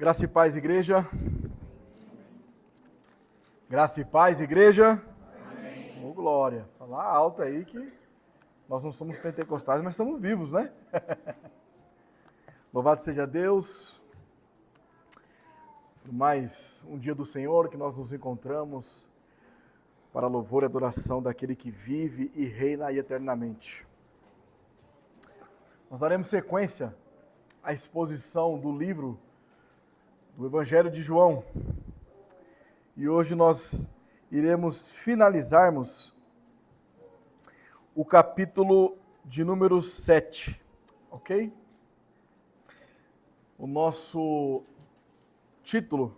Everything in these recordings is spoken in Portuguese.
Graça e paz, igreja. Graça e paz, igreja. Amém. Oh, glória. Falar alto aí que nós não somos pentecostais, mas estamos vivos, né? Louvado seja Deus. Por mais um dia do Senhor que nós nos encontramos para louvor e adoração daquele que vive e reina eternamente. Nós daremos sequência à exposição do livro do Evangelho de João. E hoje nós iremos finalizarmos o capítulo de número 7, ok? O nosso título: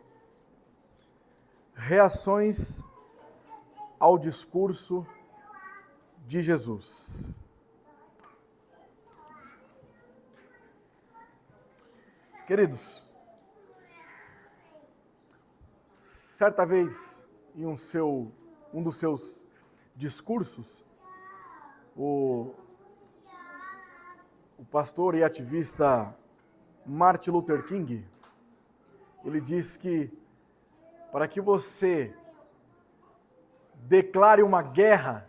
Reações ao discurso de Jesus. Queridos, certa vez, em um dos seus discursos, o pastor e ativista Martin Luther King, ele diz que para que você declare uma guerra,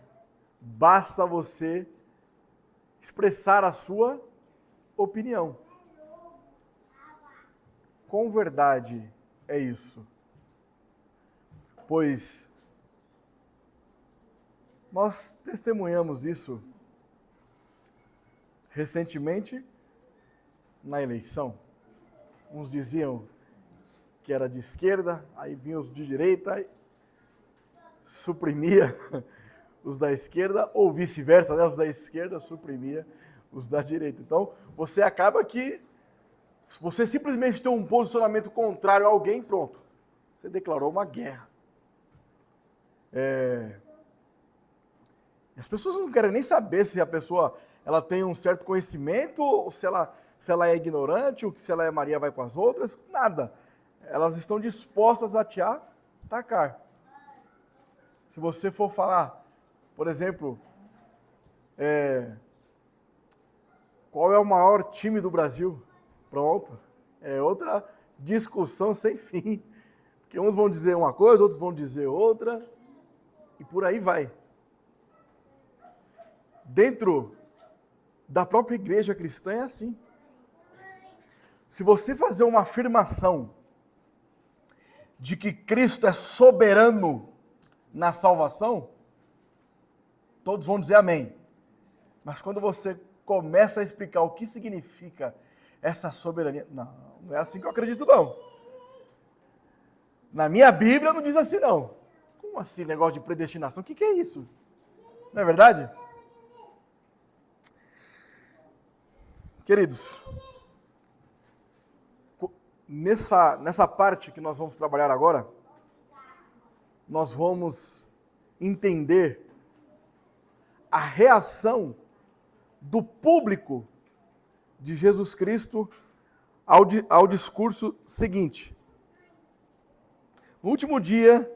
basta você expressar a sua opinião. Com verdade é isso. Pois nós testemunhamos isso recentemente na eleição. Uns diziam que era de esquerda, aí vinham os de direita, suprimia os da esquerda, ou vice-versa, né? Os da esquerda suprimia os da direita. Então, você acaba que, se você simplesmente tem um posicionamento contrário a alguém, pronto, você declarou uma guerra. As pessoas não querem nem saber se a pessoa ela tem um certo conhecimento, ou se ela é ignorante, ou se ela é Maria vai com as outras, nada. Elas estão dispostas a te atacar. Se você for falar, por exemplo, qual é o maior time do Brasil? Pronto, é outra discussão sem fim. Porque uns vão dizer uma coisa, outros vão dizer outra, e por aí vai. Dentro da própria igreja cristã é assim. Se você fazer uma afirmação de que Cristo é soberano na salvação, todos vão dizer amém. Mas quando você começa a explicar o que significa essa soberania, não é assim que eu acredito não. Na minha Bíblia não diz assim não. Como assim negócio de predestinação? O que é isso? Não é verdade? Queridos, nessa parte que nós vamos trabalhar agora, nós vamos entender a reação do público de Jesus Cristo ao discurso seguinte. No último dia,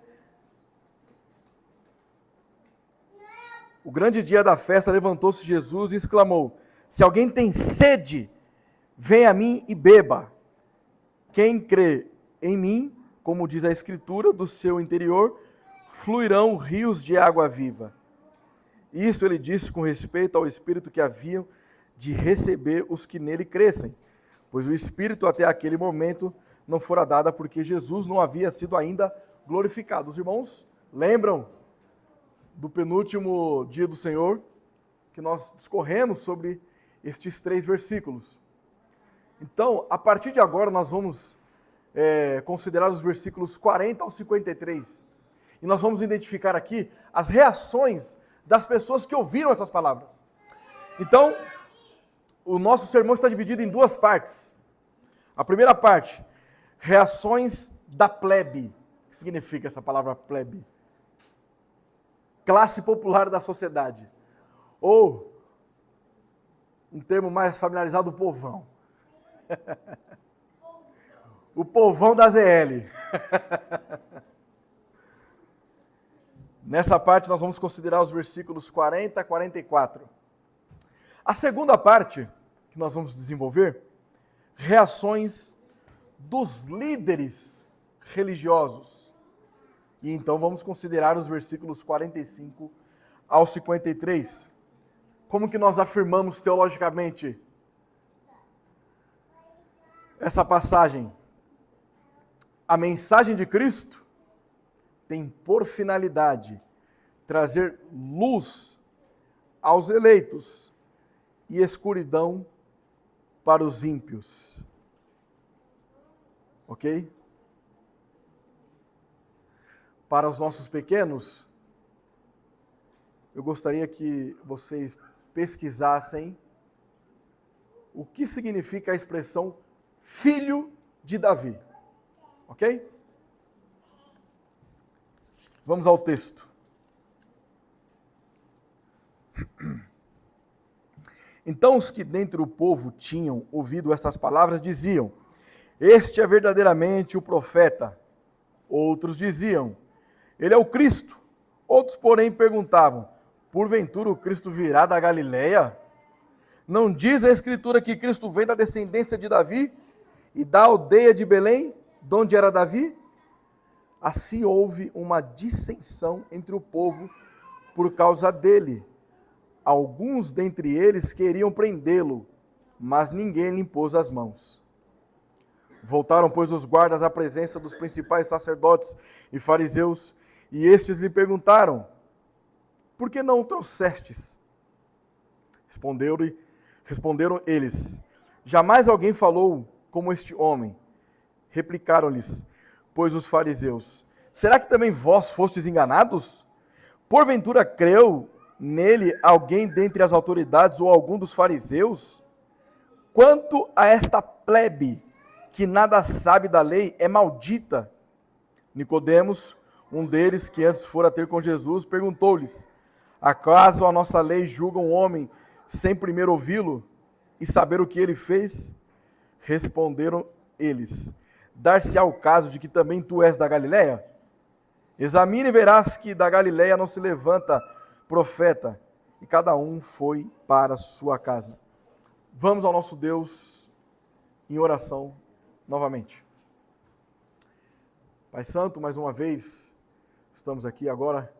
o grande dia da festa, levantou-se Jesus e exclamou: se alguém tem sede, venha a mim e beba. Quem crê em mim, como diz a Escritura, do seu interior fluirão rios de água viva. Isso ele disse com respeito ao Espírito que haviam de receber os que nele crescem, pois o Espírito até aquele momento não fora dado porque Jesus não havia sido ainda glorificado. Os irmãos lembram do penúltimo dia do Senhor, que nós discorremos sobre estes 3 versículos. Então, a partir de agora, nós vamos considerar os versículos 40 ao 53. E nós vamos identificar aqui as reações das pessoas que ouviram essas palavras. Então, o nosso sermão está dividido em 2 partes. A primeira parte, reações da plebe. O que significa essa palavra plebe? Classe popular da sociedade. Ou, um termo mais familiarizado, o povão. O povão da ZL. Nessa parte nós vamos considerar os versículos 40 a 44. A segunda parte que nós vamos desenvolver, reações dos líderes religiosos. E então vamos considerar os versículos 45 ao 53. Como que nós afirmamos teologicamente essa passagem? A mensagem de Cristo tem por finalidade trazer luz aos eleitos e escuridão para os ímpios. Ok? Para os nossos pequenos, eu gostaria que vocês pesquisassem o que significa a expressão filho de Davi. Ok? Vamos ao texto. Então os que dentre o povo tinham ouvido estas palavras diziam: este é verdadeiramente o profeta. Outros diziam: ele é o Cristo. Outros, porém, perguntavam: porventura o Cristo virá da Galileia? Não diz a Escritura que Cristo vem da descendência de Davi e da aldeia de Belém, de onde era Davi? Assim houve uma dissensão entre o povo por causa dele. Alguns dentre eles queriam prendê-lo, mas ninguém lhe impôs as mãos. Voltaram, pois, os guardas à presença dos principais sacerdotes e fariseus, e estes lhe perguntaram: por que não o trouxestes? Responderam eles: jamais alguém falou como este homem. Replicaram-lhes, pois, os fariseus: será que também vós fostes enganados? Porventura creu nele alguém dentre as autoridades ou algum dos fariseus? Quanto a esta plebe, que nada sabe da lei, é maldita. Nicodemos, um deles que antes fora ter com Jesus, perguntou-lhes: acaso a nossa lei julga um homem sem primeiro ouvi-lo e saber o que ele fez? Responderam eles: dar-se-á o caso de que também tu és da Galileia? Examine e verás que da Galileia não se levanta profeta. E cada um foi para sua casa. Vamos ao nosso Deus em oração novamente. Pai Santo, mais uma vez, estamos aqui agora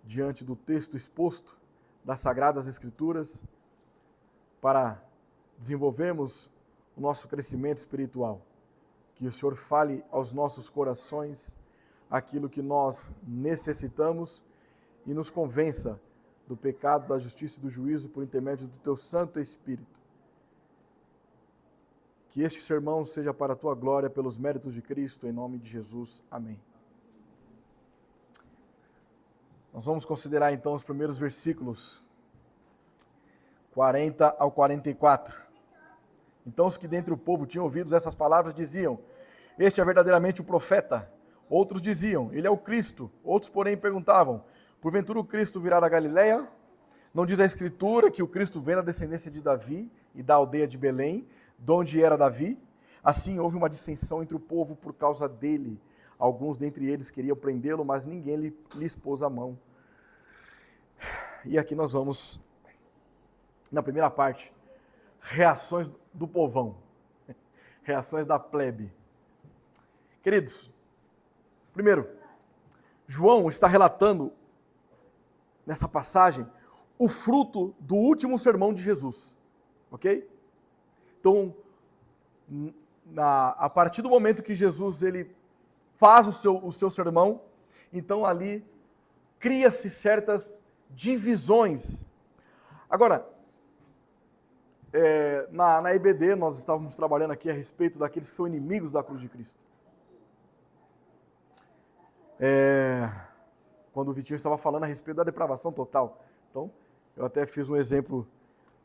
diante do texto exposto das Sagradas Escrituras para desenvolvermos o nosso crescimento espiritual. Que o Senhor fale aos nossos corações aquilo que nós necessitamos e nos convença do pecado, da justiça e do juízo por intermédio do Teu Santo Espírito. Que este sermão seja para a Tua glória, pelos méritos de Cristo, em nome de Jesus. Amém. Nós vamos considerar então os primeiros versículos, 40 ao 44. Então os que dentre o povo tinham ouvido essas palavras diziam: este é verdadeiramente o profeta. Outros diziam: ele é o Cristo. Outros, porém, perguntavam: porventura o Cristo virá da Galileia? Não diz a Escritura que o Cristo vem da descendência de Davi e da aldeia de Belém, de onde era Davi? Assim houve uma dissensão entre o povo por causa dele. Alguns dentre eles queriam prendê-lo, mas ninguém lhes pôs a mão. E aqui nós vamos, na primeira parte, reações do povão, reações da plebe. Queridos, primeiro, João está relatando, nessa passagem, o fruto do último sermão de Jesus, ok? Então, a partir do momento que Jesus ele faz o seu sermão, então ali cria-se certas divisões. Agora, na IBD nós estávamos trabalhando aqui a respeito daqueles que são inimigos da cruz de Cristo. Quando o Vitinho estava falando a respeito da depravação total. Então, eu até fiz um exemplo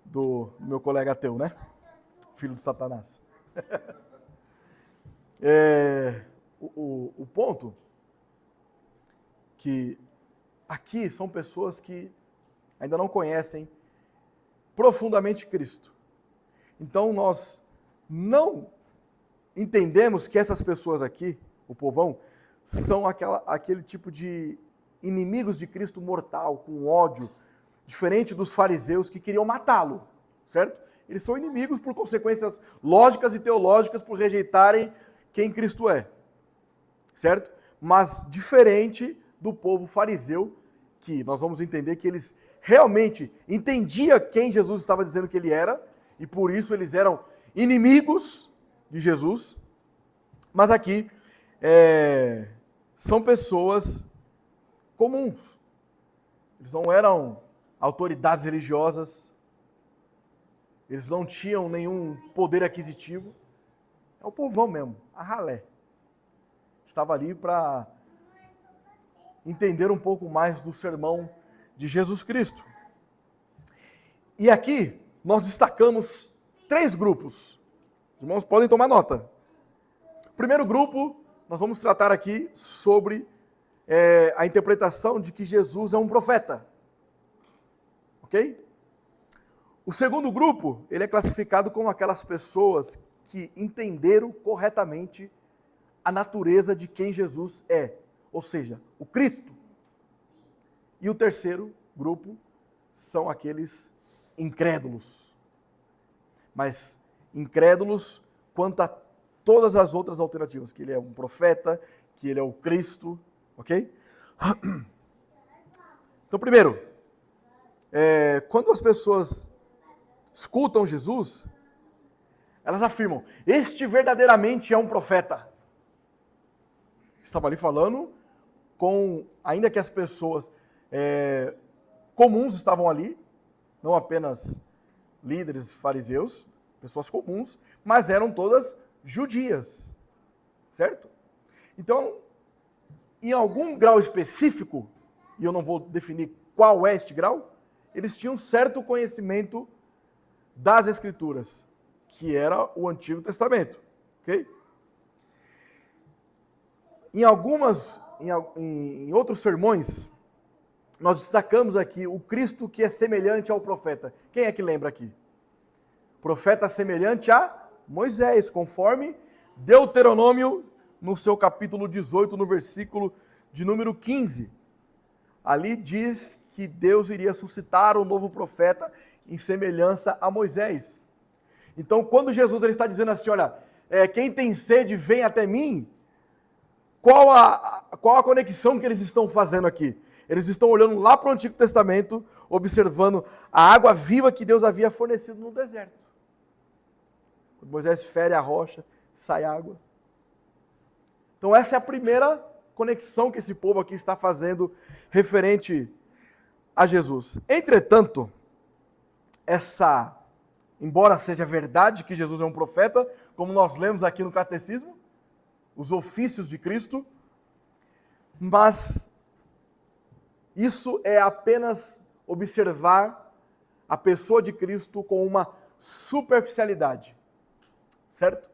do meu colega ateu, né? Filho de Satanás. O ponto que aqui são pessoas que ainda não conhecem profundamente Cristo. Então nós não entendemos que essas pessoas aqui, o povão, são aquele tipo de inimigos de Cristo mortal, com ódio, diferente dos fariseus que queriam matá-lo, certo? Eles são inimigos por consequências lógicas e teológicas, por rejeitarem quem Cristo é, certo? Mas diferente do povo fariseu, que nós vamos entender que eles realmente entendiam quem Jesus estava dizendo que ele era, e por isso eles eram inimigos de Jesus. Mas aqui são pessoas comuns. Eles não eram autoridades religiosas, eles não tinham nenhum poder aquisitivo. É o povão mesmo, a ralé. Estava ali para entender um pouco mais do sermão de Jesus Cristo. E aqui nós destacamos 3 grupos. Os irmãos podem tomar nota. O primeiro grupo, nós vamos tratar aqui sobre a interpretação de que Jesus é um profeta. Ok? O segundo grupo, ele é classificado como aquelas pessoas que entenderam corretamente a natureza de quem Jesus é, ou seja, o Cristo. E o terceiro grupo são aqueles incrédulos. Mas incrédulos quanto a todas as outras alternativas, que ele é um profeta, que ele é o Cristo, ok? Então, primeiro, quando as pessoas escutam Jesus, elas afirmam, este verdadeiramente é um profeta. Estava ali falando ainda que as pessoas comuns estavam ali, não apenas líderes fariseus, pessoas comuns, mas eram todas judias, certo? Então, em algum grau específico, e eu não vou definir qual é este grau, eles tinham certo conhecimento das Escrituras, que era o Antigo Testamento, ok? Em outros sermões, nós destacamos aqui o Cristo que é semelhante ao profeta. Quem é que lembra aqui? Profeta semelhante a Moisés, conforme Deuteronômio, no seu capítulo 18, no versículo de número 15. Ali diz que Deus iria suscitar um novo profeta em semelhança a Moisés. Então, quando Jesus ele está dizendo assim, olha, quem tem sede, vem até mim, qual a conexão que eles estão fazendo aqui? Eles estão olhando lá para o Antigo Testamento, observando a água viva que Deus havia fornecido no deserto. Quando Moisés fere a rocha, sai água. Então essa é a primeira conexão que esse povo aqui está fazendo referente a Jesus. Entretanto, embora seja verdade que Jesus é um profeta, como nós lemos aqui no Catecismo, os ofícios de Cristo, mas isso é apenas observar a pessoa de Cristo com uma superficialidade, certo?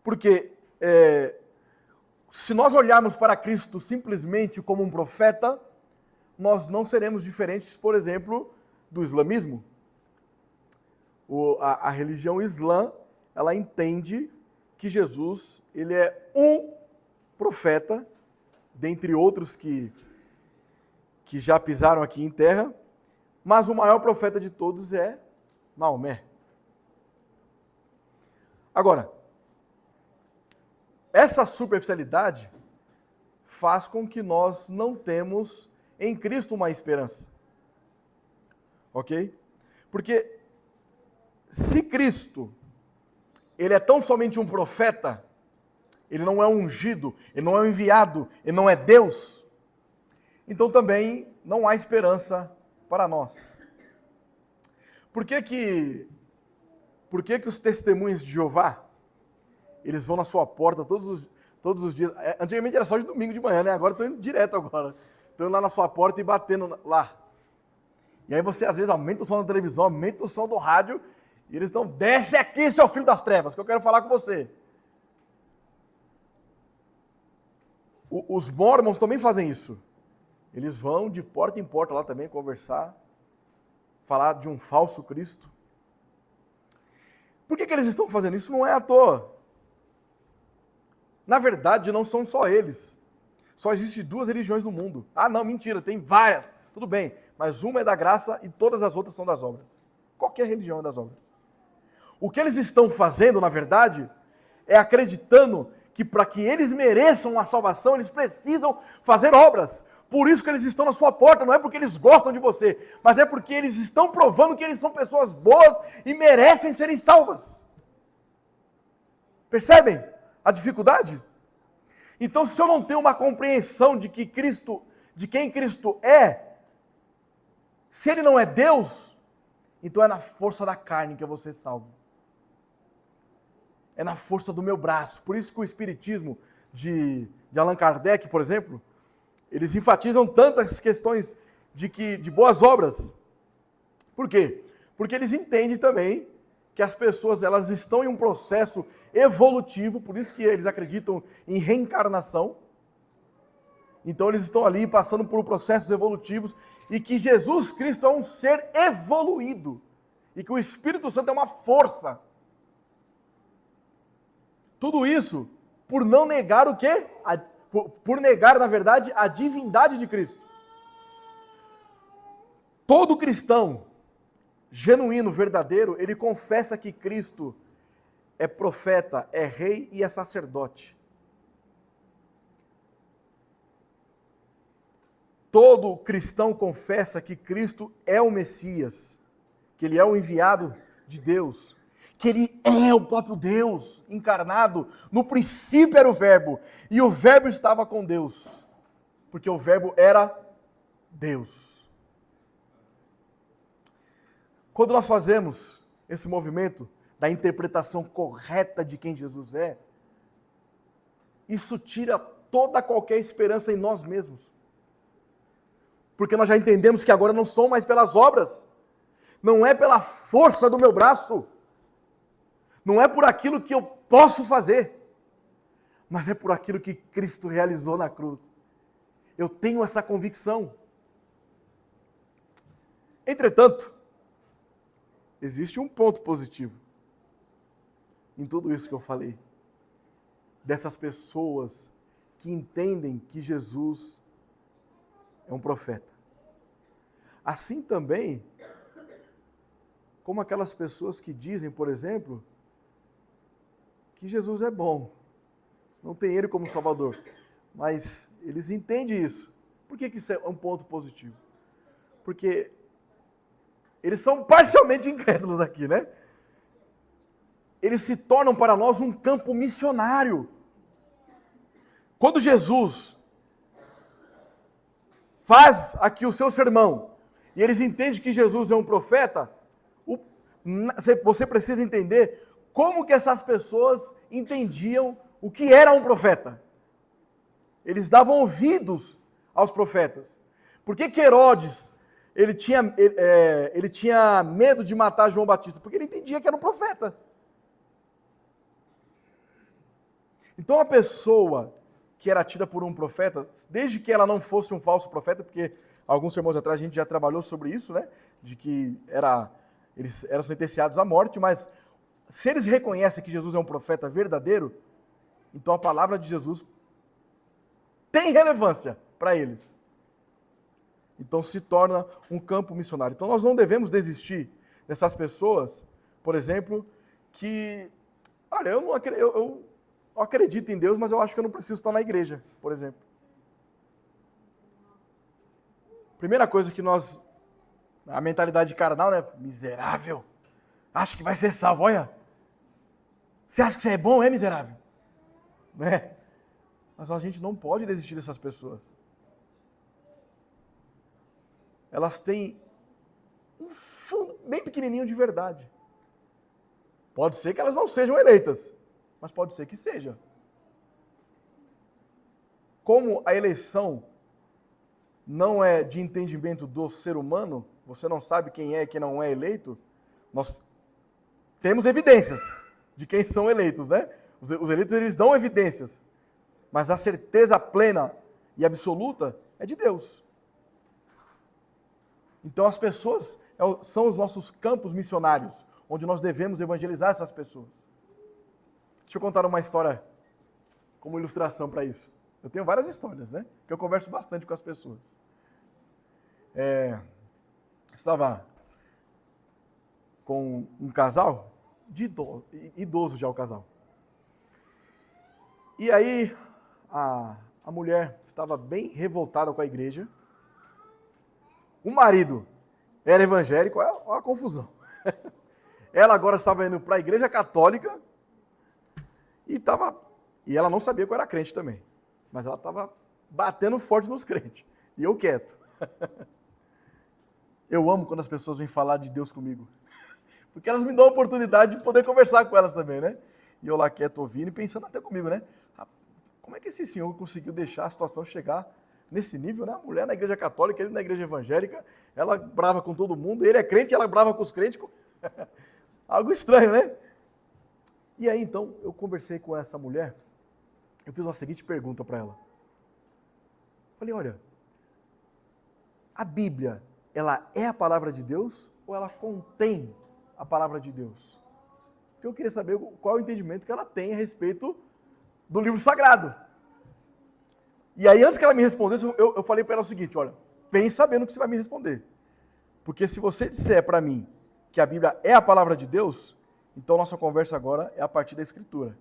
Porque se nós olharmos para Cristo simplesmente como um profeta, nós não seremos diferentes, por exemplo, do islamismo. A religião islã, ela entende que Jesus ele é um profeta, dentre outros que já pisaram aqui em terra, mas o maior profeta de todos é Maomé. Agora, essa superficialidade faz com que nós não temos em Cristo uma esperança. Ok? Porque se Cristo, ele é tão somente um profeta, ele não é ungido, ele não é enviado, ele não é Deus, então também não há esperança para nós. Por que os testemunhas de Jeová, eles vão na sua porta todos os dias? Antigamente era só de domingo de manhã, né? Agora estou indo direto agora. Estou indo lá na sua porta e batendo lá. E aí você às vezes aumenta o som da televisão, aumenta o som do rádio, e eles estão, desce aqui, seu filho das trevas, que eu quero falar com você. Os mormons também fazem isso. Eles vão de porta em porta lá também conversar, falar de um falso Cristo. Por que eles estão fazendo isso? Não é à toa. Na verdade, não são só eles. Só existem 2 religiões no mundo. Ah, não, mentira, tem várias. Tudo bem, mas uma é da graça e todas as outras são das obras. Qualquer religião é das obras. O que eles estão fazendo, na verdade, é acreditando que para que eles mereçam a salvação, eles precisam fazer obras. Por isso que eles estão na sua porta, não é porque eles gostam de você, mas é porque eles estão provando que eles são pessoas boas e merecem serem salvas. Percebem a dificuldade? Então, se eu não tenho uma compreensão de quem Cristo é, se ele não é Deus, então é na força da carne que eu vou ser salvo. É na força do meu braço. Por isso que o Espiritismo de Allan Kardec, por exemplo, eles enfatizam tanto as questões de boas obras. Por quê? Porque eles entendem também que as pessoas elas estão em um processo evolutivo, por isso que eles acreditam em reencarnação. Então eles estão ali passando por processos evolutivos e que Jesus Cristo é um ser evoluído e que o Espírito Santo é uma força. Tudo isso por não negar o quê? Por negar, na verdade, a divindade de Cristo. Todo cristão genuíno, verdadeiro, ele confessa que Cristo é profeta, é rei e é sacerdote. Todo cristão confessa que Cristo é o Messias, que ele é o enviado de Deus, que ele é o próprio Deus encarnado. No princípio era o Verbo, e o Verbo estava com Deus, porque o Verbo era Deus. Quando nós fazemos esse movimento da interpretação correta de quem Jesus é, isso tira toda qualquer esperança em nós mesmos. Porque nós já entendemos que agora não são mais pelas obras, não é pela força do meu braço, não é por aquilo que eu posso fazer, mas é por aquilo que Cristo realizou na cruz. Eu tenho essa convicção. Entretanto, existe um ponto positivo em tudo isso que eu falei, dessas pessoas que entendem que Jesus é um profeta. Assim também, como aquelas pessoas que dizem, por exemplo, que Jesus é bom, não tem ele como Salvador, mas eles entendem isso. Por que isso é um ponto positivo? Porque eles são parcialmente incrédulos aqui, né? Eles se tornam para nós um campo missionário. Quando Jesus faz aqui o seu sermão, e eles entendem que Jesus é um profeta, você precisa entender como que essas pessoas entendiam o que era um profeta. Eles davam ouvidos aos profetas. Por que Herodes ele tinha medo de matar João Batista? Porque ele entendia que era um profeta. Então a pessoa que era tida por um profeta, desde que ela não fosse um falso profeta, porque alguns sermões atrás a gente já trabalhou sobre isso, né? De que eles eram sentenciados à morte, mas se eles reconhecem que Jesus é um profeta verdadeiro, então a palavra de Jesus tem relevância para eles. Então se torna um campo missionário. Então nós não devemos desistir dessas pessoas, por exemplo, que, olha, eu acredito em Deus, mas eu acho que eu não preciso estar na igreja, por exemplo. Primeira coisa que a mentalidade carnal, né? Miserável. Acho que vai ser salvo, olha. Você acha que você é bom, é miserável? Né? Mas a gente não pode desistir dessas pessoas. Elas têm um fundo bem pequenininho de verdade. Pode ser que elas não sejam eleitas, mas pode ser que seja. Como a eleição não é de entendimento do ser humano, você não sabe quem é e quem não é eleito, nós temos evidências de quem são eleitos, né? Os eleitos, eles dão evidências, mas a certeza plena e absoluta é de Deus. Então as pessoas são os nossos campos missionários, onde nós devemos evangelizar essas pessoas. Deixa eu contar uma história como ilustração para isso. Eu tenho várias histórias, né? Que eu converso bastante com as pessoas. Estava com um casal, idoso já o casal. E aí, a mulher estava bem revoltada com a igreja. O marido era evangélico, olha a confusão. Ela agora estava indo para a igreja católica e ela não sabia que eu era crente também. Mas ela estava batendo forte nos crentes. E eu quieto. Eu amo quando as pessoas vêm falar de Deus comigo. Porque elas me dão a oportunidade de poder conversar com elas também, né? E eu lá quieto ouvindo e pensando até comigo, né? Como é que esse senhor conseguiu deixar a situação chegar nesse nível, né? A mulher na igreja católica, ele na igreja evangélica, ela brava com todo mundo, ele é crente, ela brava com os crentes. Algo estranho, né? E aí, então, eu conversei com essa mulher, eu fiz uma seguinte pergunta para ela. Falei, olha, a Bíblia, ela é a palavra de Deus ou ela contém a palavra de Deus? Porque eu queria saber qual é o entendimento que ela tem a respeito do livro sagrado. E aí, antes que ela me respondesse, eu falei para ela o seguinte, olha, vem sabendo o que você vai me responder. Porque se você disser para mim que a Bíblia é a palavra de Deus, então nossa conversa agora é a partir da Escritura.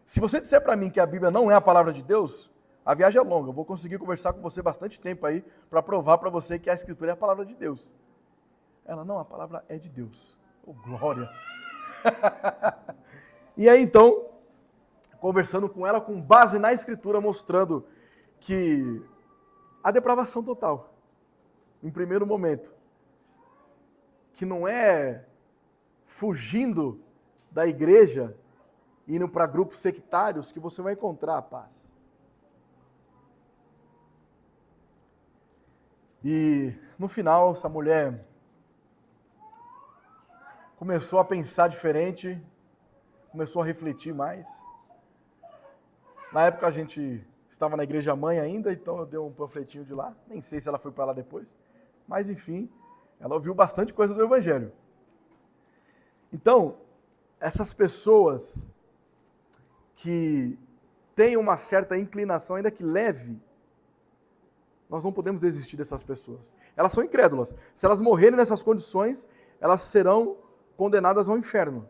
Se você disser para mim que a Bíblia não é a palavra de Deus, a viagem é longa. Eu vou conseguir conversar com você bastante tempo aí para provar para você que a Escritura é a palavra de Deus. Ela, não, a palavra é de Deus. Oh, glória! E aí, então, conversando com ela com base na Escritura, mostrando que a depravação total, em primeiro momento, que não é fugindo da igreja, indo para grupos sectários, que você vai encontrar a paz. E no final, essa mulher começou a pensar diferente, começou a refletir mais. Na época a gente estava na igreja mãe ainda, então eu dei um panfletinho de lá, nem sei se ela foi para lá depois, mas enfim, ela ouviu bastante coisa do Evangelho. Então, essas pessoas que têm uma certa inclinação, ainda que leve, nós não podemos desistir dessas pessoas. Elas são incrédulas. Se elas morrerem nessas condições, elas serão condenadas ao inferno.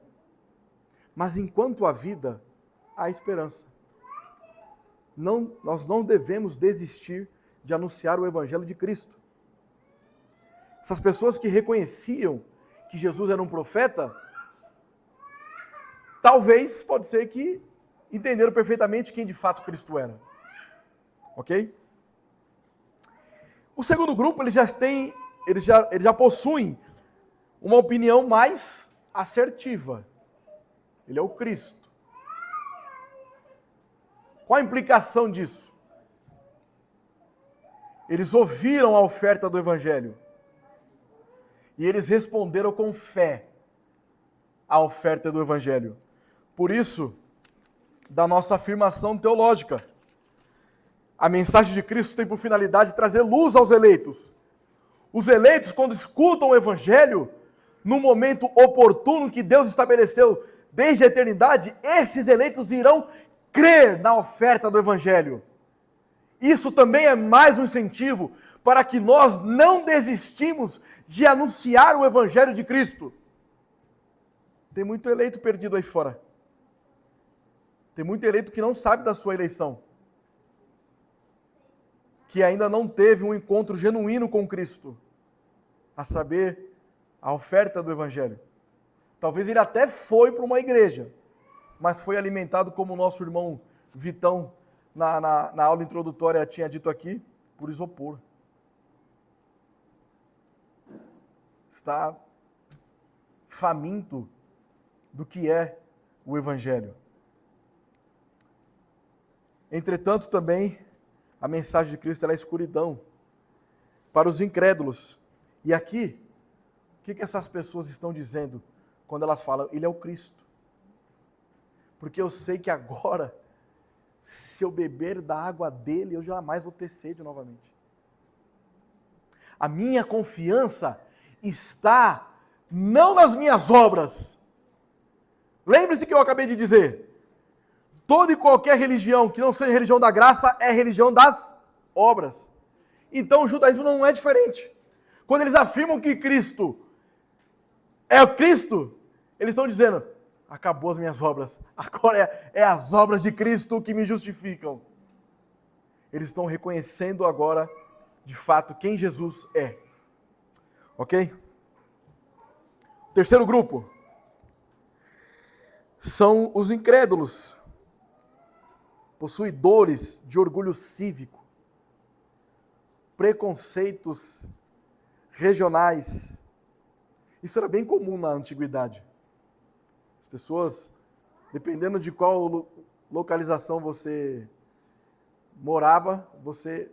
Mas enquanto há vida, há esperança. Nós não devemos desistir de anunciar o Evangelho de Cristo. Essas pessoas que reconheciam que Jesus era um profeta, talvez, pode ser que entenderam perfeitamente quem de fato Cristo era. Ok? O segundo grupo, eles já possuem uma opinião mais assertiva. Ele é o Cristo. Qual a implicação disso? Eles ouviram a oferta do Evangelho e eles responderam com fé à oferta do Evangelho. Por isso, da nossa afirmação teológica, a mensagem de Cristo tem por finalidade trazer luz aos eleitos. Os eleitos, quando escutam o Evangelho, no momento oportuno que Deus estabeleceu desde a eternidade, esses eleitos irão crer na oferta do Evangelho. Isso também é mais um incentivo para que nós não desistimos de anunciar o Evangelho de Cristo. Tem muito eleito perdido aí fora. Tem muito eleito que não sabe da sua eleição, que ainda não teve um encontro genuíno com Cristo, a saber, a oferta do Evangelho. Talvez ele até foi para uma igreja, mas foi alimentado, como o nosso irmão Vitão, na aula introdutória, tinha dito aqui, por isopor. Está faminto do que é o Evangelho. Entretanto, também, a mensagem de Cristo é escuridão para os incrédulos. E aqui, o que essas pessoas estão dizendo quando elas falam, ele é o Cristo? Porque eu sei que agora, se eu beber da água dele, eu jamais vou ter sede novamente. A minha confiança está não nas minhas obras. Lembre-se que eu acabei de dizer, toda e qualquer religião que não seja religião da graça é religião das obras. Então o judaísmo não é diferente. Quando eles afirmam que Cristo é o Cristo, eles estão dizendo, acabou as minhas obras. Agora é as obras de Cristo que me justificam. Eles estão reconhecendo agora, de fato, quem Jesus é. Ok? O terceiro grupo são os incrédulos, possuidores de orgulho cívico, preconceitos regionais. Isso era bem comum na antiguidade. As pessoas, dependendo de qual localização você morava, você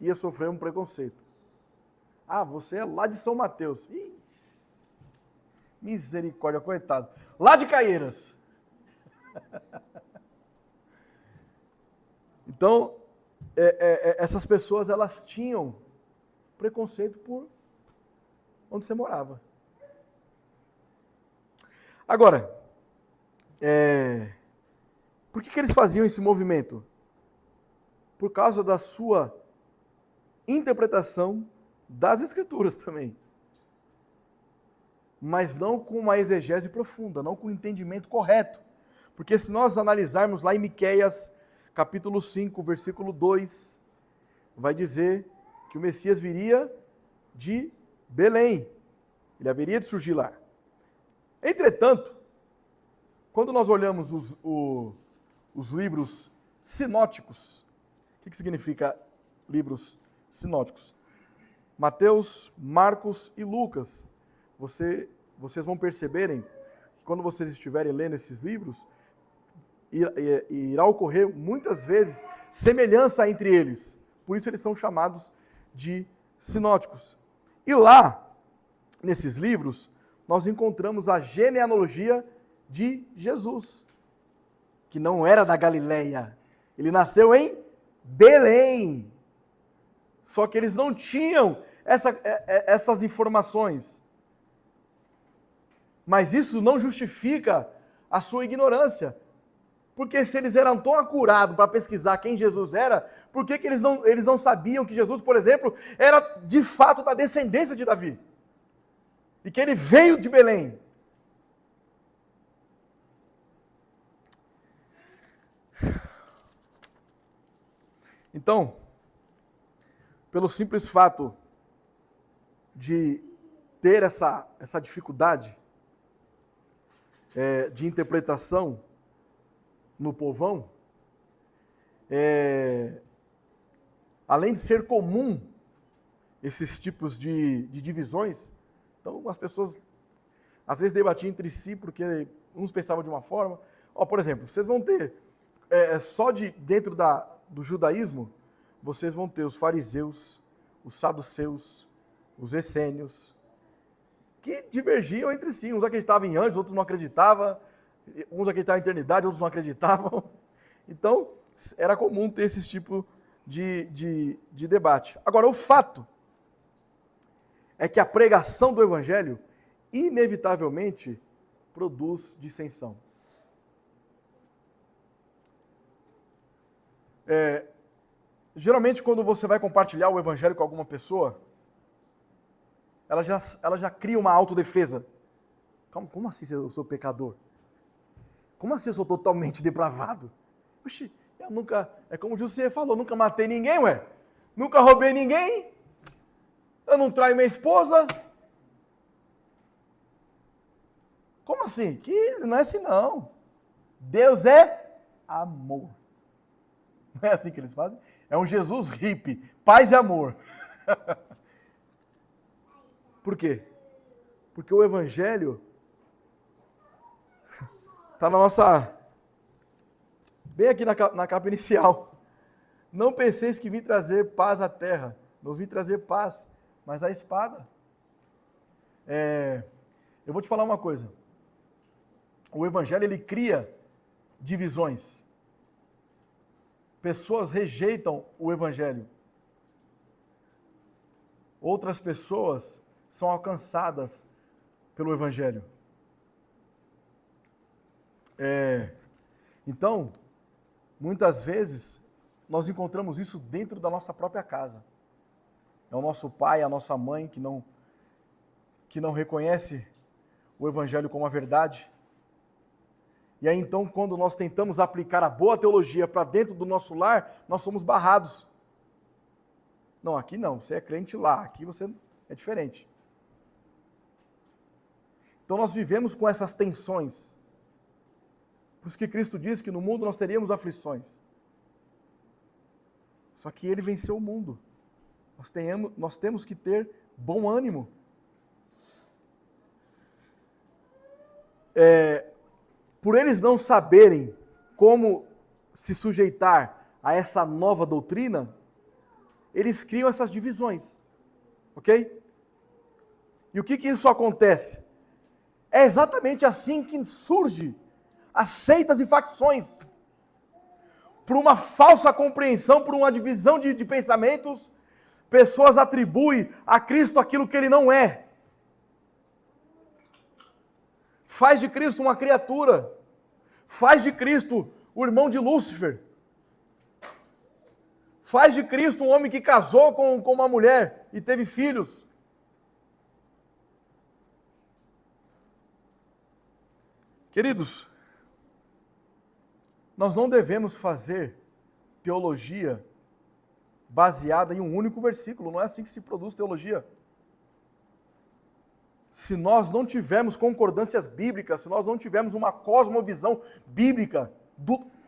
ia sofrer um preconceito. Ah, você é lá de São Mateus. Ih, misericórdia, coitado. Lá de Caieiras. Então, essas pessoas, elas tinham preconceito por onde você morava. Agora, por que eles faziam esse movimento? Por causa da sua interpretação das Escrituras também. Mas não com uma exegese profunda, não com o entendimento correto. Porque se nós analisarmos lá em Miqueias, capítulo 5, versículo 2, vai dizer que o Messias viria de Belém. Ele haveria de surgir lá. Entretanto, quando nós olhamos os livros sinóticos, o que significa livros sinóticos? Mateus, Marcos e Lucas. Vocês vão perceberem que quando vocês estiverem lendo esses livros, irá ocorrer muitas vezes semelhança entre eles. Por isso eles são chamados de sinóticos. E lá, nesses livros, nós encontramos a genealogia de Jesus, que não era da Galileia. Ele nasceu em Belém. Só que eles não tinham essas informações. Mas isso não justifica a sua ignorância. Porque se eles eram tão acurados para pesquisar quem Jesus era, por que eles não sabiam que Jesus, por exemplo, era de fato da descendência de Davi? E que ele veio de Belém? Então, pelo simples fato de ter essa dificuldade de interpretação no povão, além de ser comum esses tipos de divisões, então as pessoas às vezes debatiam entre si porque uns pensavam de uma forma. Por exemplo, vocês vão ter, só dentro do judaísmo, vocês vão ter os fariseus, os saduceus, os essênios, que divergiam entre si. Uns acreditavam em anjos, outros não acreditavam. Uns acreditavam em eternidade, outros não acreditavam. Então, era comum ter esse tipo de debate. Agora, o fato é que a pregação do Evangelho, inevitavelmente, produz dissensão. Geralmente, quando você vai compartilhar o Evangelho com alguma pessoa, ela já cria uma autodefesa. Como assim eu sou pecador? Como assim eu sou totalmente depravado? Oxi, eu nunca, é como o José falou, nunca matei ninguém, ué. Nunca roubei ninguém. Eu não traio minha esposa. Como assim? Que não é assim não. Deus é amor. Não é assim que eles fazem? É um Jesus hippie, paz e amor. Por quê? Porque o Evangelho está na nossa... bem aqui na capa inicial. Não penseis que vim trazer paz à terra. Não vim trazer paz, mas a espada. Eu vou te falar uma coisa. O Evangelho, ele cria divisões. Pessoas rejeitam o Evangelho. Outras pessoas são alcançadas pelo Evangelho. Então, muitas vezes, nós encontramos isso dentro da nossa própria casa. É o nosso pai, a nossa mãe que não reconhece o Evangelho como a verdade. E aí então, quando nós tentamos aplicar a boa teologia para dentro do nosso lar, nós somos barrados. Não, aqui não, você é crente lá, aqui você é diferente. Então nós vivemos com essas tensões. Por isso que Cristo diz que no mundo nós teríamos aflições. Só que Ele venceu o mundo. Nós temos que ter bom ânimo. Por eles não saberem como se sujeitar a essa nova doutrina, eles criam essas divisões. Ok? E o que isso acontece? É exatamente assim que surge as seitas e facções. Por uma falsa compreensão, por uma divisão de pensamentos, pessoas atribuem a Cristo aquilo que Ele não é. Faz de Cristo uma criatura. Faz de Cristo o irmão de Lúcifer. Faz de Cristo um homem que casou com uma mulher e teve filhos. Queridos, nós não devemos fazer teologia baseada em um único versículo. Não é assim que se produz teologia. Se nós não tivermos concordâncias bíblicas, se nós não tivermos uma cosmovisão bíblica,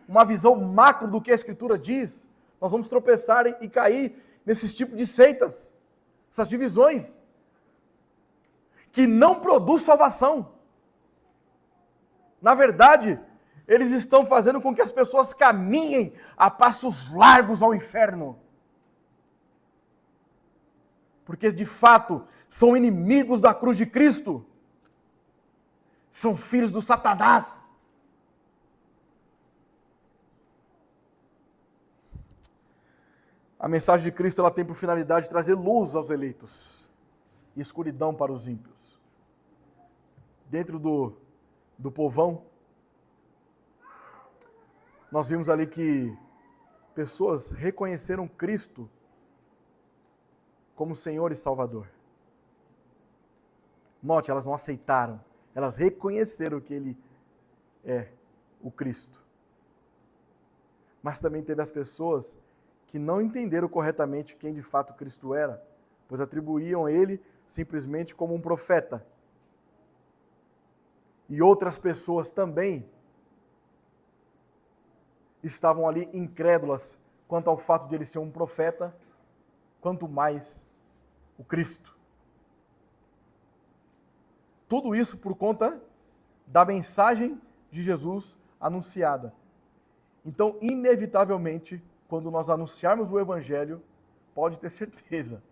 uma visão macro do que a Escritura diz, nós vamos tropeçar e cair nesses tipos de seitas, essas divisões, que não produz salvação. Na verdade, eles estão fazendo com que as pessoas caminhem a passos largos ao inferno. Porque, de fato, são inimigos da cruz de Cristo. São filhos do Satanás. A mensagem de Cristo ela tem por finalidade de trazer luz aos eleitos e escuridão para os ímpios. Dentro do povão, nós vimos ali que pessoas reconheceram Cristo como Senhor e Salvador. Note, elas não aceitaram, elas reconheceram que Ele é o Cristo. Mas também teve as pessoas que não entenderam corretamente quem de fato Cristo era, pois atribuíam Ele simplesmente como um profeta. E outras pessoas também estavam ali incrédulas quanto ao fato de Ele ser um profeta, quanto mais o Cristo. Tudo isso por conta da mensagem de Jesus anunciada. Então, inevitavelmente, quando nós anunciarmos o Evangelho, pode ter certeza,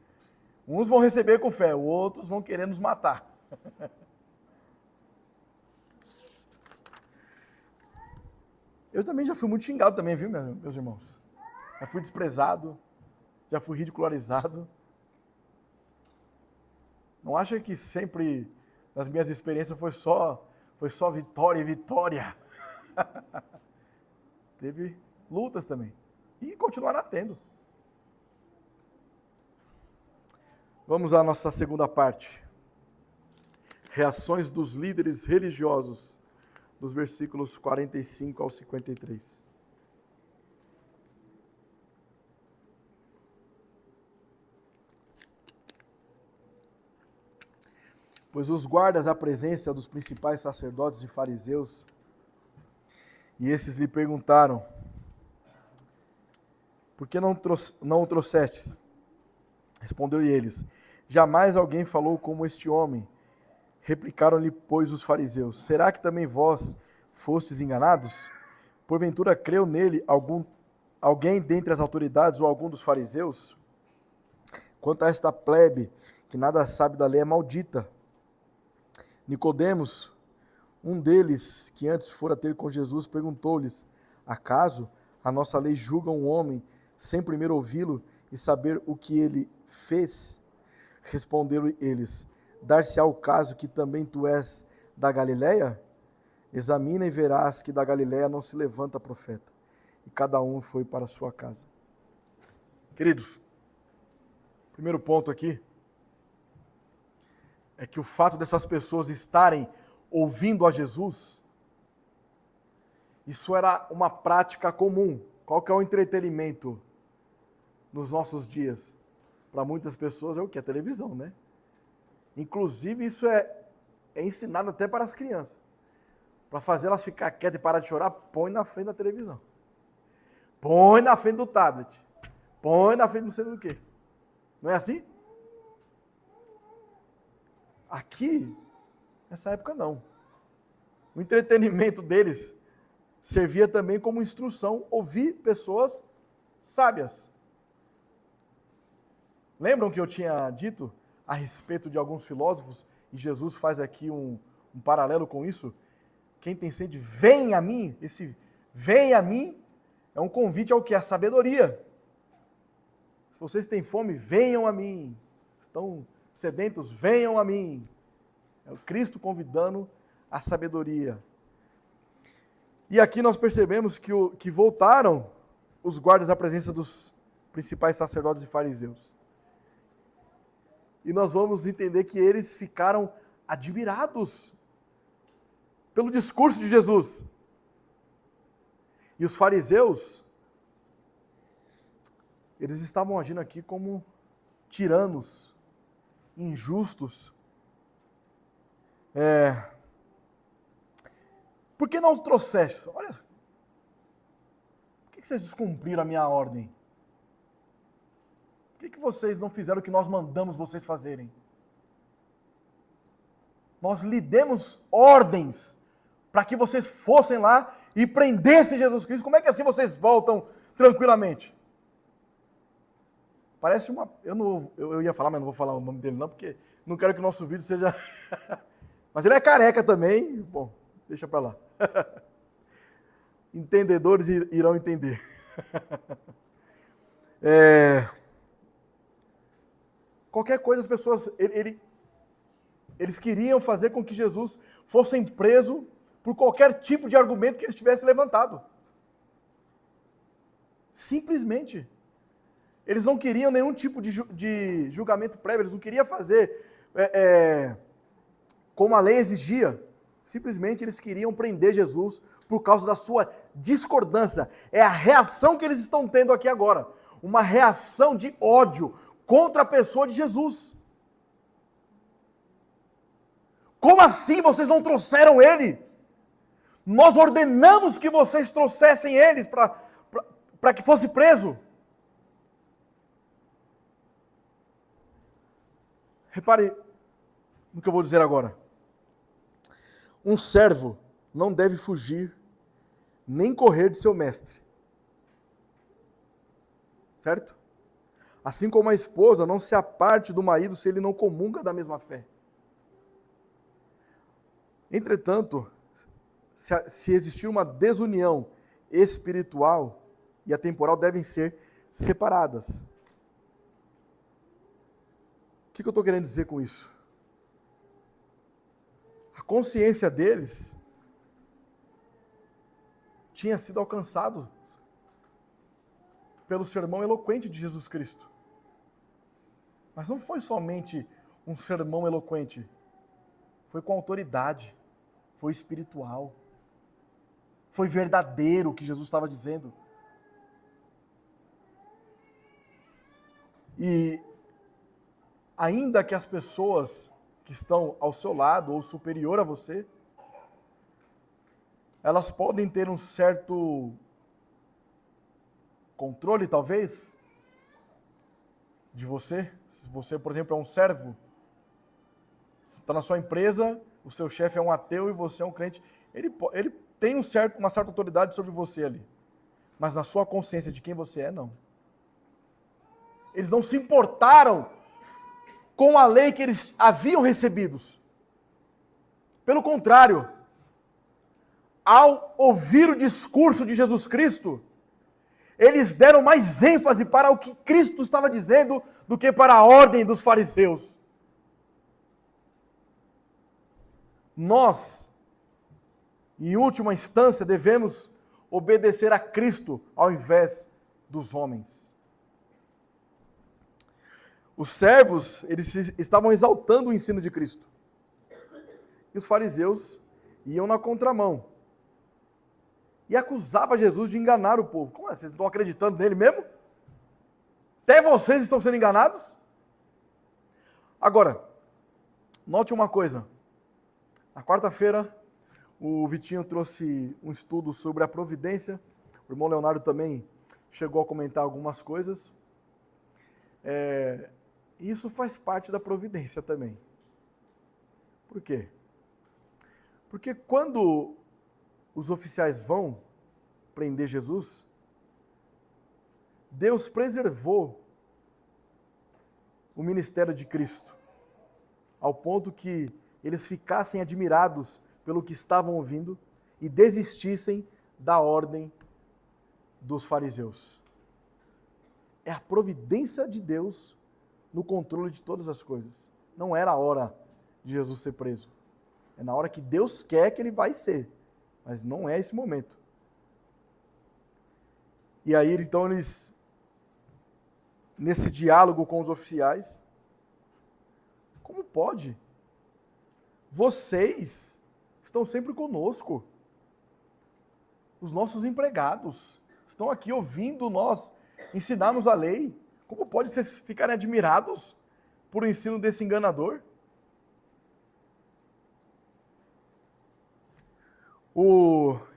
uns vão receber com fé, outros vão querer nos matar. Eu também já fui muito xingado também, viu, meus irmãos? Já fui desprezado, já fui ridicularizado. Não acha que sempre nas minhas experiências foi só vitória e vitória. Teve lutas também. E continuará tendo. Vamos à nossa segunda parte. Reações dos líderes religiosos, dos versículos 45 ao 53. Pois os guardas à presença dos principais sacerdotes e fariseus, e esses lhe perguntaram: por que não o trouxestes? Respondeu-lhe eles: jamais alguém falou como este homem. Replicaram-lhe, pois, os fariseus: será que também vós fostes enganados? Porventura creu nele alguém dentre as autoridades ou algum dos fariseus? Quanto a esta plebe, que nada sabe da lei, é maldita. Nicodemos, um deles, que antes fora ter com Jesus, perguntou-lhes: acaso a nossa lei julga um homem sem primeiro ouvi-lo e saber o que ele fez? Responderam eles: dar-se-á o caso que também tu és da Galileia? Examina e verás que da Galileia não se levanta profeta. E cada um foi para a sua casa. Queridos, primeiro ponto aqui é que o fato dessas pessoas estarem ouvindo a Jesus Isso era uma prática comum. Qual que é o entretenimento nos nossos dias? Para muitas pessoas é o que? A televisão, né? Inclusive, isso é ensinado até para as crianças. Para fazer elas ficar quietas e parar de chorar, põe na frente da televisão. Põe na frente do tablet. Põe na frente não sei do quê. Não é assim? Aqui, nessa época não. O entretenimento deles servia também como instrução, ouvir pessoas sábias. Lembram que eu tinha dito a respeito de alguns filósofos, e Jesus faz aqui um paralelo com isso? Quem tem sede, vem a mim. Esse vem a mim é um convite ao que? A sabedoria. Se vocês têm fome, venham a mim. Estão sedentos, venham a mim. É o Cristo convidando a sabedoria. E aqui nós percebemos que voltaram os guardas à presença dos principais sacerdotes e fariseus. E nós vamos entender que eles ficaram admirados pelo discurso de Jesus. E os fariseus, eles estavam agindo aqui como tiranos, injustos. Por que não os trouxeste? Olha, por que vocês descumpriram a minha ordem? Por que vocês não fizeram o que nós mandamos vocês fazerem? Nós lhe demos ordens para que vocês fossem lá e prendessem Jesus Cristo. Como é que assim vocês voltam tranquilamente? Parece uma... Eu ia falar, mas não vou falar o nome dele não, porque não quero que o nosso vídeo seja... Mas ele é careca também. Bom, deixa para lá. Entendedores irão entender. Qualquer coisa as pessoas... Eles queriam fazer com que Jesus fosse preso por qualquer tipo de argumento que ele tivesse levantado. Simplesmente. Eles não queriam nenhum tipo de julgamento prévio, eles não queriam fazer como a lei exigia. Simplesmente eles queriam prender Jesus por causa da sua discordância. É a reação que eles estão tendo aqui agora. Uma reação de ódio contra a pessoa de Jesus. Como assim vocês não trouxeram ele? Nós ordenamos que vocês trouxessem eles para que fosse preso. Repare no que eu vou dizer agora. Um servo não deve fugir, nem correr de seu mestre. Certo? Assim como a esposa não se aparte do marido se ele não comunga da mesma fé. Entretanto, se existir uma desunião espiritual e a temporal devem ser separadas. O que eu estou querendo dizer com isso? A consciência deles tinha sido alcançado pelo sermão eloquente de Jesus Cristo. Mas não foi somente um sermão eloquente, foi com autoridade, foi espiritual, foi verdadeiro o que Jesus estava dizendo. E ainda que as pessoas que estão ao seu lado ou superior a você, elas podem ter um certo controle, talvez, de você. Se você, por exemplo, é um servo, está na sua empresa, o seu chefe é um ateu e você é um crente, ele tem uma certa autoridade sobre você ali. Mas na sua consciência de quem você é, não. Eles não se importaram com a lei que eles haviam recebidos. Pelo contrário, ao ouvir o discurso de Jesus Cristo, eles deram mais ênfase para o que Cristo estava dizendo do que para a ordem dos fariseus. Nós, em última instância, devemos obedecer a Cristo ao invés dos homens. Os servos, eles estavam exaltando o ensino de Cristo. E os fariseus iam na contramão. e acusava Jesus de enganar o povo. Como é? Vocês estão acreditando nele mesmo? Até vocês estão sendo enganados? Agora, note uma coisa. Na quarta-feira, o Vitinho trouxe um estudo sobre a providência. O irmão Leonardo também chegou a comentar algumas coisas. Isso faz parte da providência também. Por quê? Porque quando os oficiais vão prender Jesus, Deus preservou o ministério de Cristo, ao ponto que eles ficassem admirados pelo que estavam ouvindo e desistissem da ordem dos fariseus. É a providência de Deus no controle de todas as coisas. Não era a hora de Jesus ser preso. É na hora que Deus quer que ele vai ser. Mas não é esse momento. E aí, então, eles, nesse diálogo com os oficiais, como pode? Vocês estão sempre conosco. Os nossos empregados estão aqui ouvindo nós ensinarmos a lei. Como pode vocês ficarem admirados por o ensino desse enganador?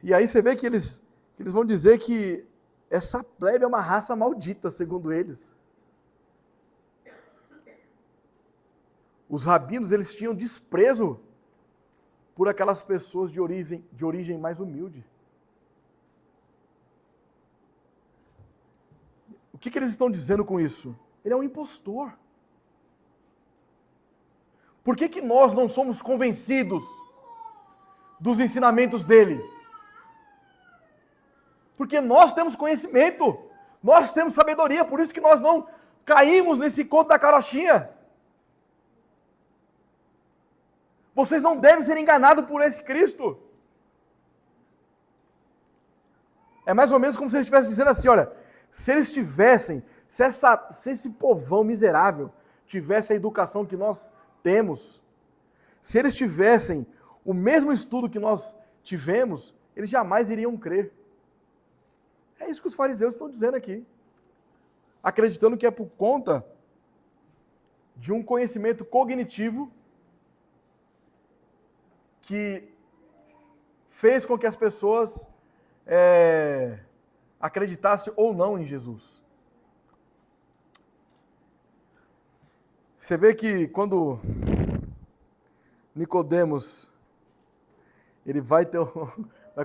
E aí você vê que eles vão dizer que essa plebe é uma raça maldita, segundo eles. Os rabinos, eles tinham desprezo por aquelas pessoas de origem mais humilde. O que eles estão dizendo com isso? Ele é um impostor. Por que nós não somos convencidos dos ensinamentos dele? Porque nós temos conhecimento, nós temos sabedoria, por isso que nós não caímos nesse conto da carochinha. Vocês não devem ser enganados por esse Cristo. É mais ou menos como se ele estivesse dizendo assim, olha, se eles tivessem, se esse povão miserável tivesse a educação que nós temos, se eles tivessem o mesmo estudo que nós tivemos, eles jamais iriam crer. É isso que os fariseus estão dizendo aqui. Acreditando que é por conta de um conhecimento cognitivo que fez com que as pessoas acreditassem ou não em Jesus. Você vê que quando Nicodemos ele vai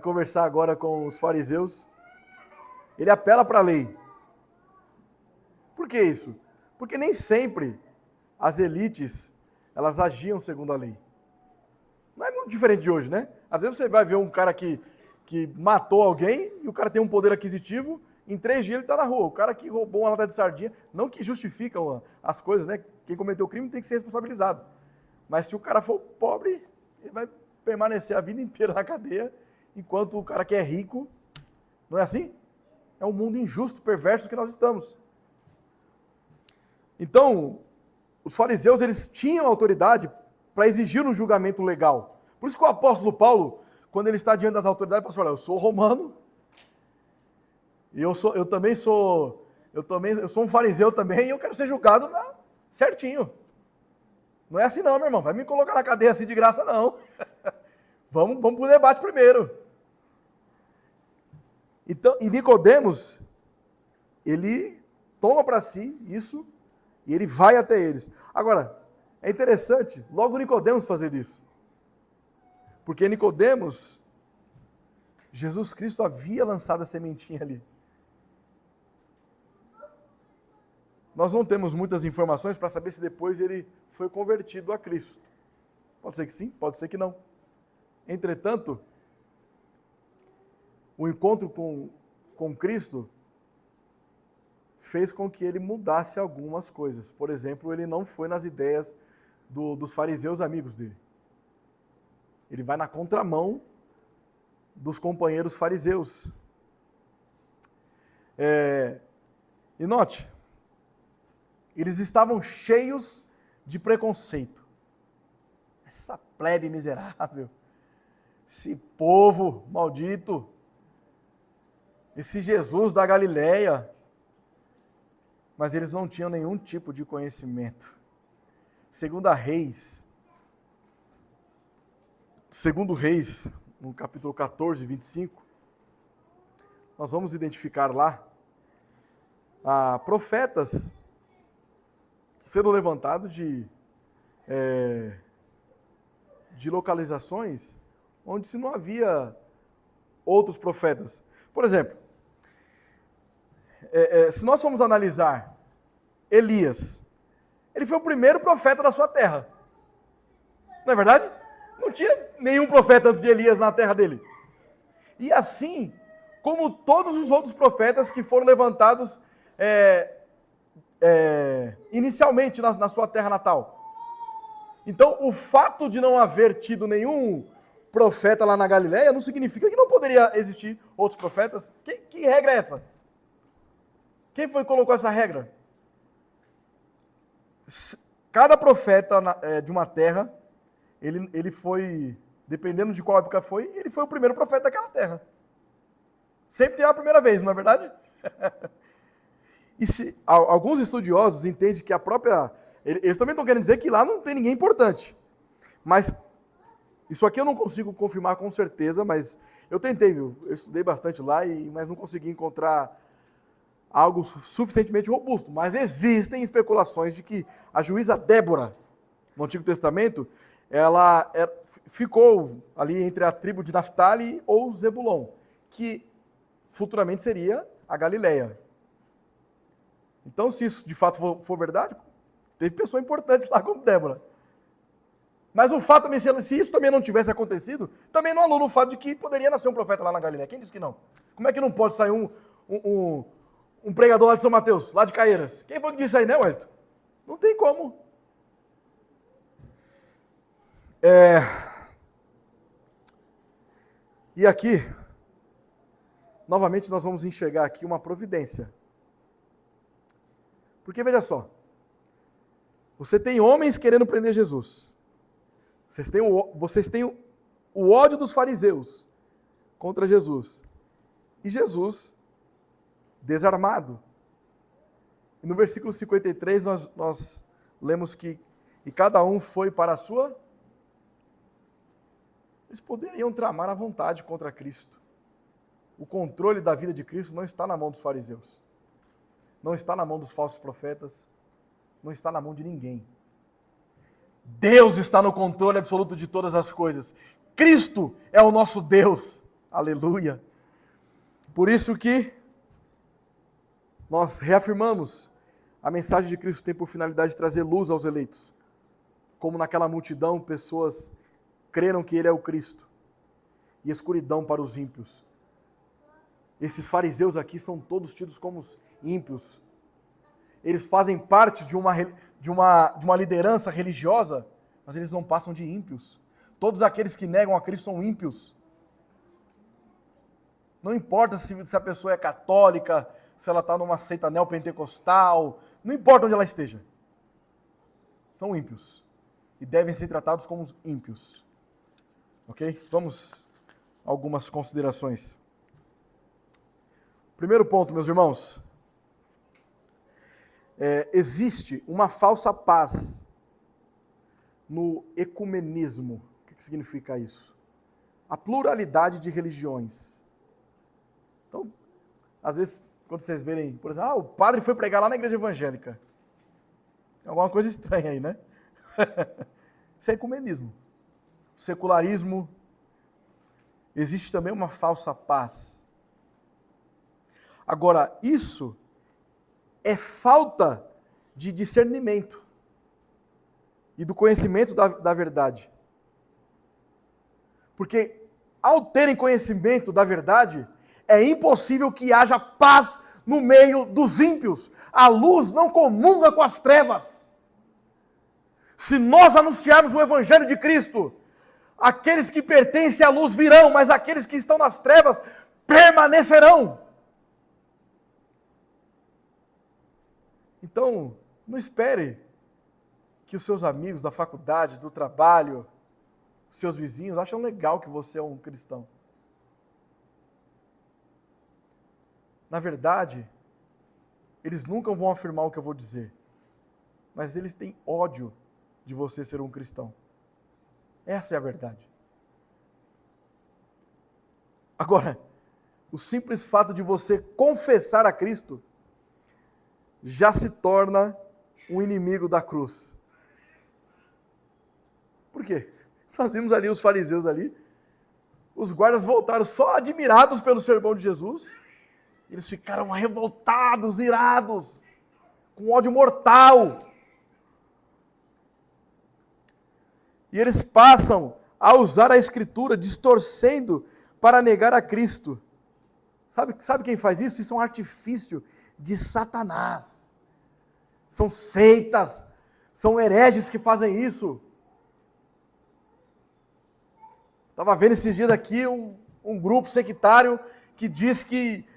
conversar agora com os fariseus, ele apela para a lei. Por que isso? Porque nem sempre as elites elas agiam segundo a lei. Não é muito diferente de hoje, né? Às vezes você vai ver um cara que matou alguém e o cara tem um poder aquisitivo, em 3 dias ele está na rua. O cara que roubou uma lata de sardinha, não que justifica as coisas, né? Quem cometeu o crime tem que ser responsabilizado. Mas se o cara for pobre, ele vai permanecer a vida inteira na cadeia, enquanto o cara que é rico, não é assim? É um mundo injusto, perverso que nós estamos. Então, os fariseus, eles tinham autoridade para exigir um julgamento legal. Por isso que o apóstolo Paulo, quando ele está diante das autoridades, ele fala assim, olha, eu sou romano, e eu sou um fariseu também, e eu quero ser julgado certinho. Não é assim não, meu irmão, vai me colocar na cadeia assim de graça não. Vamos para o debate primeiro. Então, e Nicodemos, ele toma para si isso, e ele vai até eles. Agora, é interessante, logo Nicodemos fazer isso. Porque Nicodemos, Jesus Cristo havia lançado a sementinha ali. Nós não temos muitas informações para saber se depois ele foi convertido a Cristo. Pode ser que sim, pode ser que não. Entretanto, o encontro com Cristo fez com que ele mudasse algumas coisas. Por exemplo, ele não foi nas ideias dos fariseus amigos dele. Ele vai na contramão dos companheiros fariseus. E note, eles estavam cheios de preconceito. Essa plebe miserável, esse povo maldito, esse Jesus da Galileia, mas eles não tinham nenhum tipo de conhecimento. Segundo Reis, no capítulo 14, 25, nós vamos identificar lá profetas sendo levantados de localizações onde se não havia outros profetas. Por exemplo, se nós formos analisar Elias, ele foi o primeiro profeta da sua terra. Não é verdade? Não tinha nenhum profeta antes de Elias na terra dele. E assim, como todos os outros profetas que foram levantados inicialmente na sua terra natal. Então, o fato de não haver tido nenhum profeta lá na Galileia não significa que não poderia existir outros profetas. Que regra é essa? Quem foi que colocou essa regra? Cada profeta de uma terra, ele foi, dependendo de qual época foi, ele foi o primeiro profeta daquela terra. Sempre tem a primeira vez, não é verdade? E alguns estudiosos entendem que a própria... Eles também estão querendo dizer que lá não tem ninguém importante. Mas isso aqui eu não consigo confirmar com certeza, mas eu tentei, viu? Eu estudei bastante lá, mas não consegui encontrar algo suficientemente robusto. Mas existem especulações de que a juíza Débora, no Antigo Testamento, ela ficou ali entre a tribo de Naftali ou Zebulon, que futuramente seria a Galileia. Então, se isso de fato for verdade, teve pessoa importante lá como Débora. Mas o fato também, se isso também não tivesse acontecido, também não anula o fato de que poderia nascer um profeta lá na Galileia. Quem disse que não? Como é que não pode sair um pregador lá de São Mateus, lá de Caieiras? Quem foi que disse aí, né, Wellington? Não tem como. E aqui, novamente nós vamos enxergar aqui uma providência. Porque veja só, você tem homens querendo prender Jesus. Vocês têm o ódio dos fariseus contra Jesus. E Jesus desarmado. E no versículo 53 nós lemos que e cada um foi para a sua... Eles poderiam tramar à vontade contra Cristo. O controle da vida de Cristo não está na mão dos fariseus. Não está na mão dos falsos profetas. Não está na mão de ninguém. Deus está no controle absoluto de todas as coisas. Cristo é o nosso Deus. Aleluia. Por isso que nós reafirmamos a mensagem de Cristo tem por finalidade de trazer luz aos eleitos. Como naquela multidão, pessoas creram que Ele é o Cristo. E escuridão para os ímpios. Esses fariseus aqui são todos tidos como ímpios. Eles fazem parte de uma liderança religiosa, mas eles não passam de ímpios. Todos aqueles que negam a Cristo são ímpios. Não importa se a pessoa é católica, se ela está numa seita neopentecostal, não importa onde ela esteja. São ímpios. E devem ser tratados como ímpios. Ok? Vamos a algumas considerações. Primeiro ponto, meus irmãos. Existe uma falsa paz no ecumenismo. O que significa isso? A pluralidade de religiões. Então, às vezes, quando vocês verem, por exemplo, o padre foi pregar lá na igreja evangélica. Tem alguma coisa estranha aí, né? Isso é ecumenismo. O secularismo. Existe também uma falsa paz. Agora, isso é falta de discernimento e do conhecimento da verdade. Porque, ao terem conhecimento da verdade, é impossível que haja paz no meio dos ímpios. A luz não comunga com as trevas. Se nós anunciarmos o Evangelho de Cristo, aqueles que pertencem à luz virão, mas aqueles que estão nas trevas permanecerão. Então, não espere que os seus amigos da faculdade, do trabalho, seus vizinhos acham legal que você é um cristão. Na verdade, eles nunca vão afirmar o que eu vou dizer, mas eles têm ódio de você ser um cristão. Essa é a verdade. Agora, o simples fato de você confessar a Cristo já se torna um inimigo da cruz. Por quê? Nós vimos ali os fariseus ali, os guardas voltaram só admirados pelo sermão de Jesus, eles ficaram revoltados, irados, com ódio mortal. E eles passam a usar a Escritura, distorcendo para negar a Cristo. Sabe quem faz isso? Isso é um artifício de Satanás. São seitas, são hereges que fazem isso. Estava vendo esses dias aqui um grupo sectário que diz que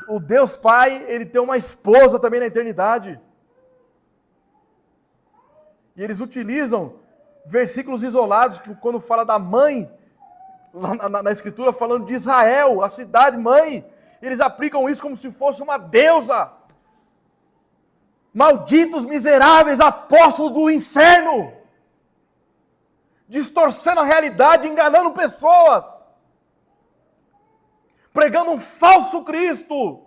o Deus Pai, ele tem uma esposa também na eternidade. E eles utilizam versículos isolados, quando fala da mãe, na Escritura, falando de Israel, a cidade mãe, eles aplicam isso como se fosse uma deusa. Malditos, miseráveis, apóstolos do inferno, distorcendo a realidade, enganando pessoas, pregando um falso Cristo.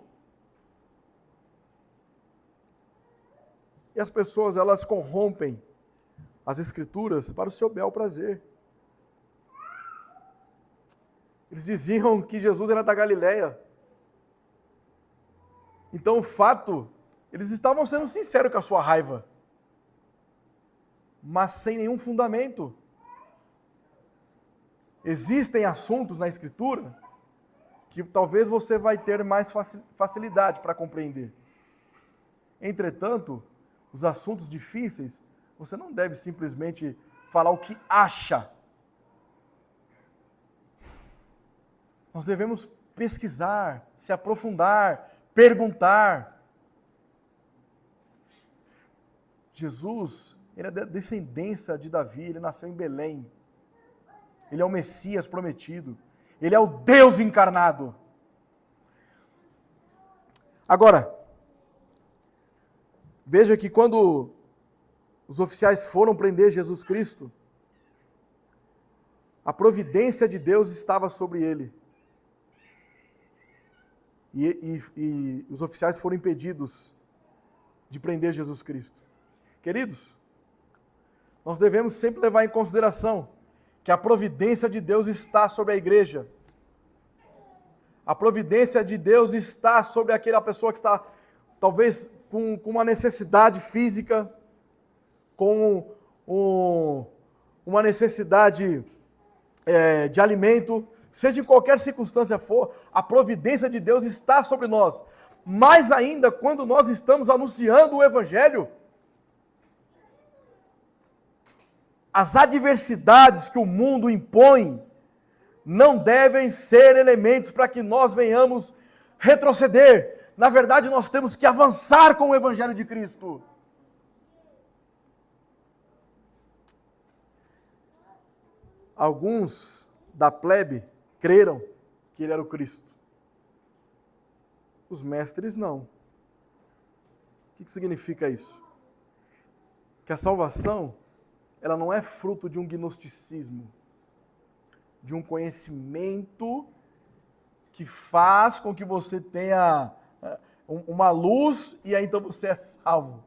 E as pessoas, elas corrompem as Escrituras para o seu bel prazer. Eles diziam que Jesus era da Galileia. Então, o fato, eles estavam sendo sinceros com a sua raiva, mas sem nenhum fundamento. Existem assuntos na Escritura que talvez você vai ter mais facilidade para compreender. Entretanto, os assuntos difíceis, você não deve simplesmente falar o que acha. Nós devemos pesquisar, se aprofundar, perguntar. Jesus, ele é da descendência de Davi, ele nasceu em Belém. Ele é o Messias prometido. Ele é o Deus encarnado. Agora, veja que quando os oficiais foram prender Jesus Cristo, a providência de Deus estava sobre ele. E os oficiais foram impedidos de prender Jesus Cristo. Queridos, nós devemos sempre levar em consideração que a providência de Deus está sobre a igreja. A providência de Deus está sobre aquela pessoa que está, talvez, com uma necessidade física, com uma necessidade de alimento, seja em qualquer circunstância for, a providência de Deus está sobre nós. Mais ainda, quando nós estamos anunciando o Evangelho, as adversidades que o mundo impõe não devem ser elementos para que nós venhamos retroceder. Na verdade, nós temos que avançar com o Evangelho de Cristo. Alguns da plebe creram que ele era o Cristo. Os mestres não. O que significa isso? Que a salvação, ela não é fruto de um gnosticismo, de um conhecimento que faz com que você tenha uma luz e aí então você é salvo.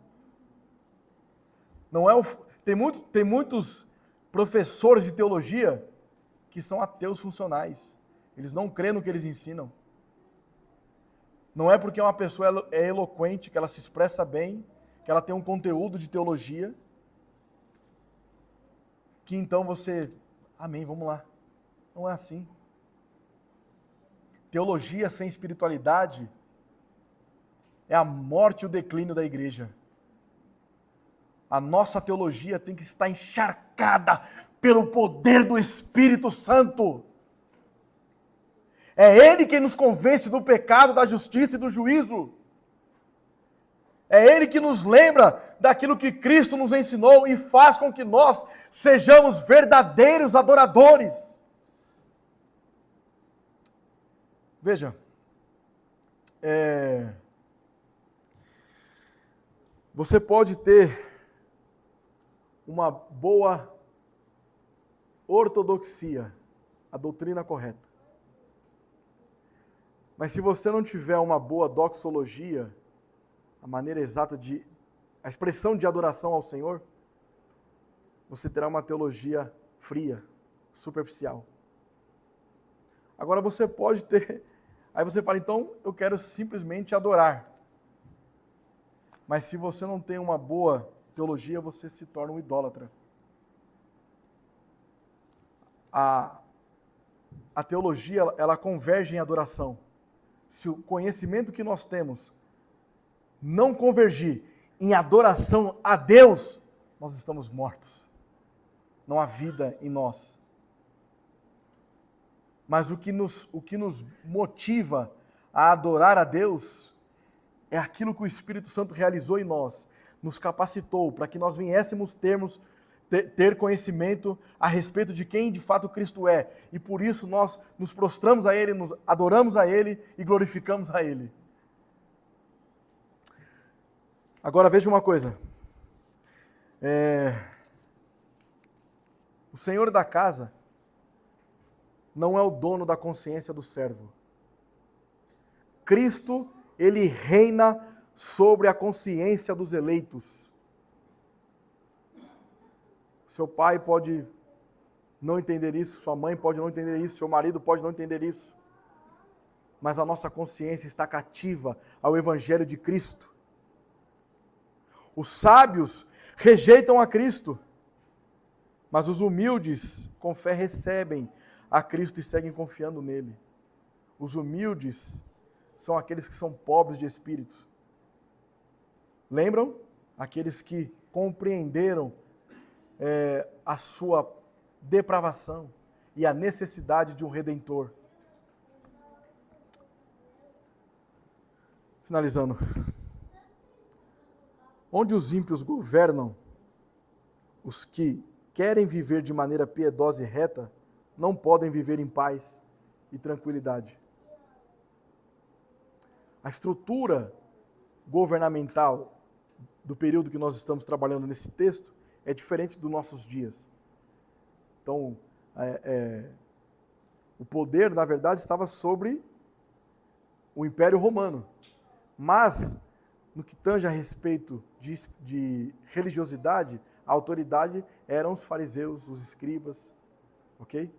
Não é tem muitos professores de teologia que são ateus funcionais. Eles não creem no que eles ensinam. Não é porque uma pessoa é eloquente, que ela se expressa bem, que ela tem um conteúdo de teologia, que então você, amém, vamos lá. Não é assim. Teologia sem espiritualidade é a morte e o declínio da igreja. A nossa teologia tem que estar encharcada pelo poder do Espírito Santo. É Ele quem nos convence do pecado, da justiça e do juízo. É Ele que nos lembra daquilo que Cristo nos ensinou e faz com que nós sejamos verdadeiros adoradores. Veja, Você pode ter uma boa ortodoxia, a doutrina correta. Mas se você não tiver uma boa doxologia, a maneira exata a expressão de adoração ao Senhor, você terá uma teologia fria, superficial. Agora você pode ter, aí você fala, então eu quero simplesmente adorar. Mas se você não tem uma boa teologia, você se torna um idólatra. A teologia, ela converge em adoração. Se o conhecimento que nós temos não convergir em adoração a Deus, nós estamos mortos. Não há vida em nós. Mas o que nos motiva a adorar a Deus é aquilo que o Espírito Santo realizou em nós, nos capacitou para que nós viéssemos ter conhecimento a respeito de quem de fato Cristo é. E por isso nós nos prostramos a Ele, nos adoramos a Ele e glorificamos a Ele. Agora veja uma coisa. O Senhor da casa não é o dono da consciência do servo. Cristo, Ele reina sobre a consciência dos eleitos. Seu pai pode não entender isso, sua mãe pode não entender isso, seu marido pode não entender isso. Mas a nossa consciência está cativa ao Evangelho de Cristo. Os sábios rejeitam a Cristo, mas os humildes, com fé, recebem a Cristo e seguem confiando nele. Os humildes são aqueles que são pobres de espírito. Lembram? Aqueles que compreenderam a sua depravação e a necessidade de um Redentor. Finalizando. Onde os ímpios governam, os que querem viver de maneira piedosa e reta, não podem viver em paz e tranquilidade. A estrutura governamental do período que nós estamos trabalhando nesse texto é diferente dos nossos dias. Então, o poder, na verdade, estava sobre o Império Romano. Mas, no que tange a respeito de religiosidade, a autoridade eram os fariseus, os escribas, ok?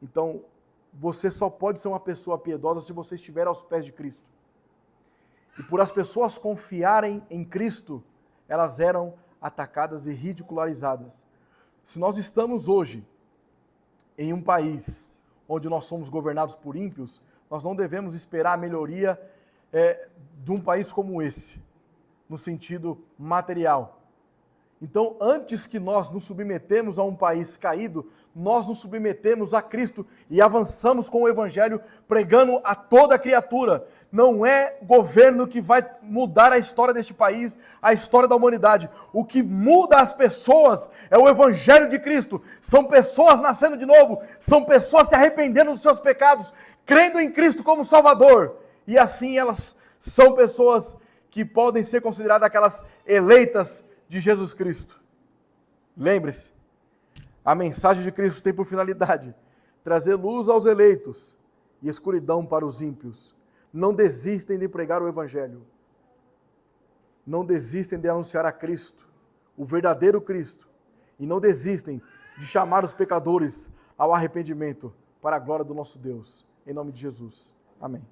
Então, você só pode ser uma pessoa piedosa se você estiver aos pés de Cristo. E por as pessoas confiarem em Cristo, elas eram atacadas e ridicularizadas. Se nós estamos hoje em um país onde nós somos governados por ímpios, nós não devemos esperar a melhoria de um país como esse, no sentido material. Então, antes que nós nos submetemos a um país caído, nós nos submetemos a Cristo e avançamos com o Evangelho, pregando a toda criatura. Não é governo que vai mudar a história deste país, a história da humanidade. O que muda as pessoas é o Evangelho de Cristo. São pessoas nascendo de novo, são pessoas se arrependendo dos seus pecados, crendo em Cristo como Salvador. E assim elas são pessoas que podem ser consideradas aquelas eleitas de Jesus Cristo. Lembre-se, a mensagem de Cristo tem por finalidade trazer luz aos eleitos e escuridão para os ímpios. Não desistem de pregar o Evangelho. Não desistem de anunciar a Cristo, o verdadeiro Cristo. E não desistem de chamar os pecadores ao arrependimento para a glória do nosso Deus. Em nome de Jesus. Amém.